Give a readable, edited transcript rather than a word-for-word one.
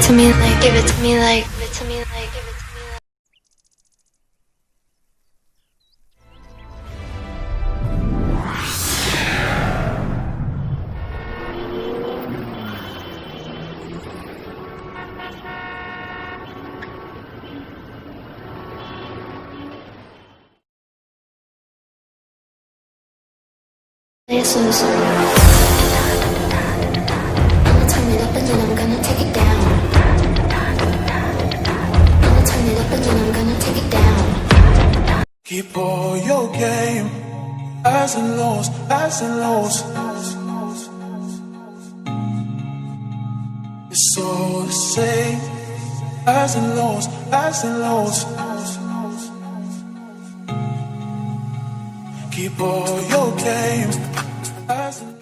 to me like, give it to me like, give it to me like, give it to me like. Listen, I'ma turn it up and then I'm gonna take it down. I'ma turn it up and then I'm gonna take it down. Keep all your game, highs and lows, highs and lows. It's all the same, highs and lows, highs and lows. Keep all your game, highs and